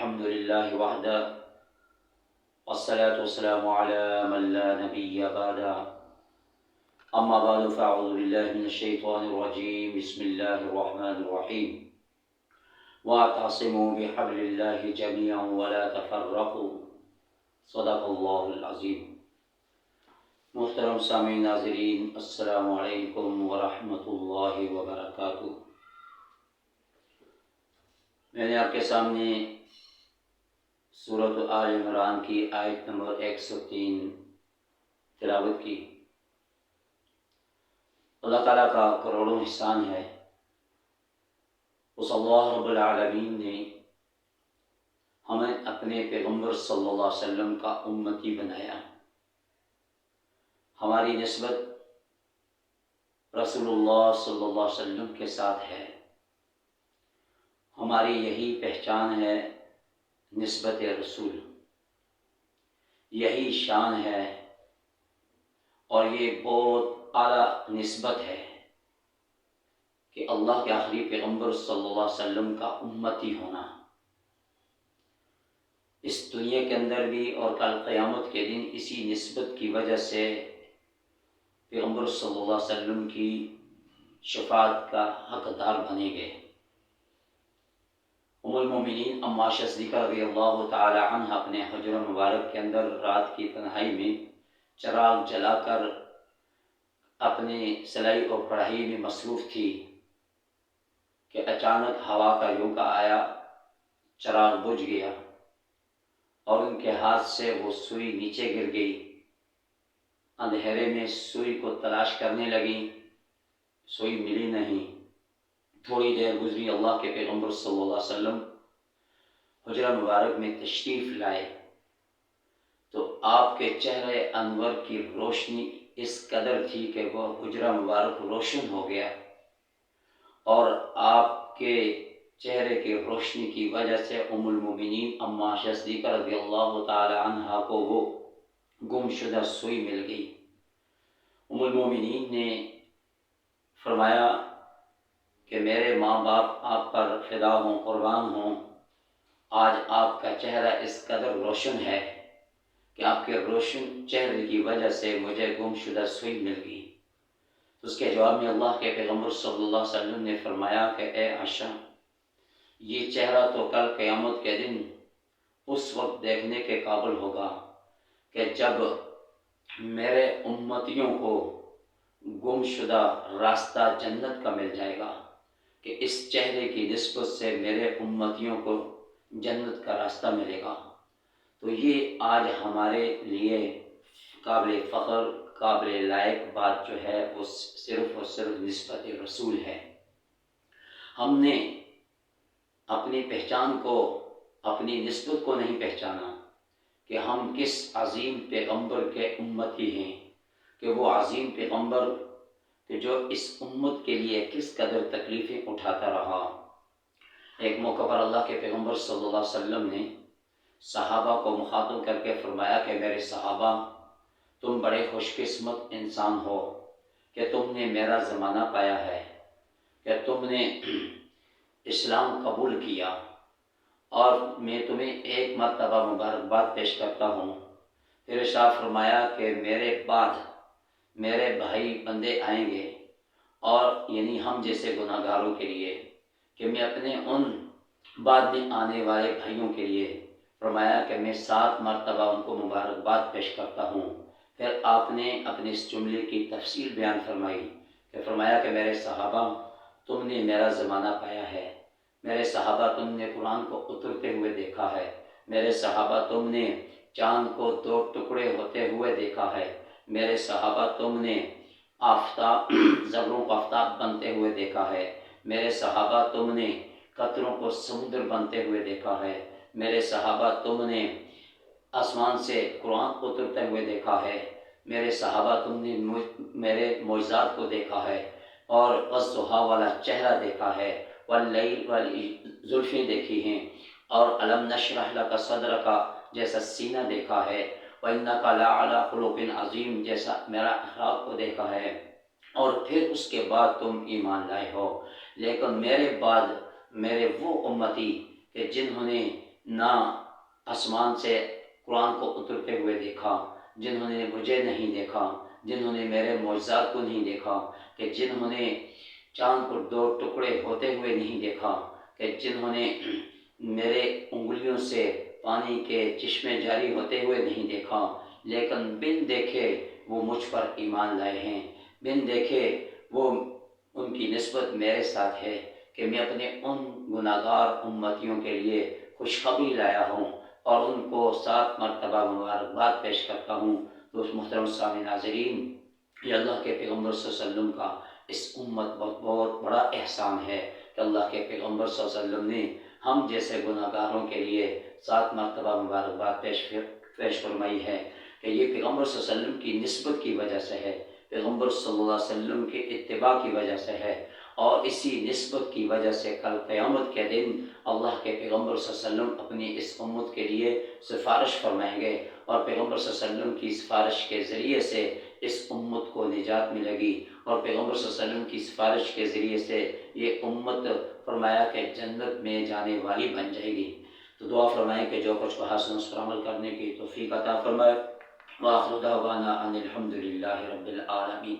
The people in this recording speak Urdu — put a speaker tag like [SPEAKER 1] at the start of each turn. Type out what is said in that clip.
[SPEAKER 1] الحمد لله وحده والصلاة والسلام على من لا نبي بعده أما بعد فأعوذ بالله من الشيطان الرجيم بسم الله الرحمن الرحيم واعتصموا بحبل الله جميعا ولا تفرقوا صدق الله العظيم۔ محترم سامعین ناظرین، السلام علیکم ورحمۃ اللہ وبرکاتہ۔ میں نے آپ کے سامنے سورۃ آل عمران کی آیت نمبر 103 تلاوت کی۔ اللہ تعالیٰ کا کروڑوں احسان ہے، اس اللہ رب العالمین نے ہمیں اپنے پیغمبر صلی اللہ علیہ وسلم کا امتی بنایا۔ ہماری نسبت رسول اللہ صلی اللہ علیہ وسلم کے ساتھ ہے، ہماری یہی پہچان ہے نسبت رسول، یہی شان ہے اور یہ بہت اعلیٰ نسبت ہے کہ اللہ کے آخری پیغمبر صلی اللہ علیہ وسلم کا امتی ہونا۔ اس دنیا کے اندر بھی اور کل قیامت کے دن اسی نسبت کی وجہ سے پیغمبر صلی اللہ علیہ وسلم کی شفاعت کا حقدار بنے گئے۔ ام المومنین اماں صدیقہ رضی اللہ تعالی عنہ اپنے حجر مبارک کے اندر رات کی تنہائی میں چراغ جلا کر اپنے سلائی اور پڑھائی میں مصروف تھی کہ اچانک ہوا کا جھونکا آیا، چراغ بجھ گیا اور ان کے ہاتھ سے وہ سوئی نیچے گر گئی۔ اندھیرے میں سوئی کو تلاش کرنے لگی، سوئی ملی نہیں۔ تھوڑی دیر گزری، اللہ کے پیغمبر صلی اللہ علیہ وسلم حجرہ مبارک میں تشریف لائے تو آپ کے چہرے انور کی روشنی اس قدر تھی کہ وہ حجرہ مبارک روشن ہو گیا، اور آپ کے چہرے کی روشنی کی وجہ سے ام المومنین اماں صدیقہ رضی اللہ تعالی عنہا کو وہ گم شدہ سوئی مل گئی۔ ام المومنین نے فرمایا کہ میرے ماں باپ آپ پر فدا ہوں، قربان ہوں، آج آپ کا چہرہ اس قدر روشن ہے کہ آپ کے روشن چہرے کی وجہ سے مجھے گم شدہ سوئی مل گئی۔ اس کے جواب میں اللہ کے پیغمبر صلی اللہ علیہ وسلم نے فرمایا کہ اے عائشہ، یہ چہرہ تو کل قیامت کے دن اس وقت دیکھنے کے قابل ہوگا کہ جب میرے امتیوں کو گم شدہ راستہ جنت کا مل جائے گا، کہ اس چہرے کی نسبت سے میرے امتیوں کو جنت کا راستہ ملے گا۔ تو یہ آج ہمارے لیے قابل فخر، قابل لائق بات جو ہے وہ صرف اور صرف نسبت رسول ہے۔ ہم نے اپنی پہچان کو، اپنی نسبت کو نہیں پہچانا کہ ہم کس عظیم پیغمبر کے امتی ہیں، کہ وہ عظیم پیغمبر کہ جو اس امت کے لیے کس قدر تکلیفیں اٹھاتا رہا۔ ایک موقع پر اللہ کے پیغمبر صلی اللہ علیہ وسلم نے صحابہ کو مخاطب کر کے فرمایا کہ میرے صحابہ، تم بڑے خوش قسمت انسان ہو کہ تم نے میرا زمانہ پایا ہے، کہ تم نے اسلام قبول کیا، اور میں تمہیں ایک مرتبہ مبارکباد پیش کرتا ہوں۔ پھر ارشاد فرمایا کہ میرے بعد میرے بھائی بندے آئیں گے، اور یعنی ہم جیسے گناہ گاروں کے لیے، کہ میں اپنے ان بعد میں آنے والے بھائیوں کے لیے فرمایا کہ میں 7 مرتبہ ان کو مبارکباد پیش کرتا ہوں۔ پھر آپ نے اپنے اس جملے کی تفصیل بیان فرمائی کہ فرمایا کہ میرے صحابہ، تم نے میرا زمانہ پایا ہے، میرے صحابہ تم نے قرآن کو اترتے ہوئے دیکھا ہے، میرے صحابہ تم نے چاند کو 2 ٹکڑے ہوتے ہوئے دیکھا ہے، میرے صحابہ تم نے آفتاب زبروں کو آفتاب بنتے ہوئے دیکھا ہے، میرے صحابہ تم نے قطروں کو سمندر بنتے ہوئے دیکھا ہے، میرے صحابہ تم نے آسمان سے قرآن اترتے ہوئے دیکھا ہے، میرے صحابہ تم نے میرے معجزات کو دیکھا ہے، اور والضحیٰ والا چہرہ دیکھا ہے، واللیل والی زلفیں دیکھی ہیں، اور الم نشرح لک صدرک جیسا سینہ دیکھا ہے، وَإِنَّكَ لَعَلَىٰ خُلُقٍ عَظِيمٍ جیسا میرا اخلاق کو دیکھا ہے، اور پھر اس کے بعد تم ایمان لائے ہو۔ لیکن میرے بعد میرے وہ امتی کہ جنہوں نے نہ آسمان سے قرآن کو اترتے ہوئے دیکھا، جنہوں نے مجھے نہیں دیکھا، جنہوں نے میرے معجزات کو نہیں دیکھا، کہ جنہوں نے چاند کو دو ٹکڑے ہوتے ہوئے نہیں دیکھا، کہ جنہوں نے میرے انگلیوں سے پانی کے چشمے جاری ہوتے ہوئے نہیں دیکھا، لیکن بن دیکھے وہ مجھ پر ایمان لائے ہیں، بن دیکھے وہ ان کی نسبت میرے ساتھ ہے کہ میں اپنے ان گناہگار امتیوں کے لیے خوشخبری لایا ہوں اور ان کو 7 مرتبہ مبارکباد پیش کرتا ہوں۔ تو اس محترم سامع ناظرین، یہ اللہ کے پیغمبر صلی اللہ علیہ وسلم کا اس امت پر بہت بڑا احسان ہے کہ اللہ کے پیغمبر صلی اللہ علیہ وسلم نے ہم جیسے گناہ گاروں کے لیے 7 مرتبہ مبارکباد پیش فرمائی ہے، کہ یہ پیغمبر صلی اللہ علیہ وسلم کی نسبت کی وجہ سے ہے، پیغمبر صلی اللہ علیہ وسلم کے اتباع کی وجہ سے ہے، اور اسی نسبت کی وجہ سے کل قیامت کے دن اللہ کے پیغمبر صلی اللہ علیہ وسلم اپنی اس امت کے لیے سفارش فرمائیں گے، اور پیغمبر صلی اللہ علیہ وسلم کی سفارش کے ذریعے سے اس امت کو نجات ملے گی، اور پیغمبر صلی اللہ علیہ وسلم کی سفارش کے ذریعے سے یہ امت فرمایا کہ جنت میں جانے والی بن جائے گی۔ تو دعا فرمائیں کہ جو کچھ کہا سن اس پر عمل کرنے کی توفیق عطا فرمائے۔ وآخر دعوانا ان الحمد للہ رب العالمین۔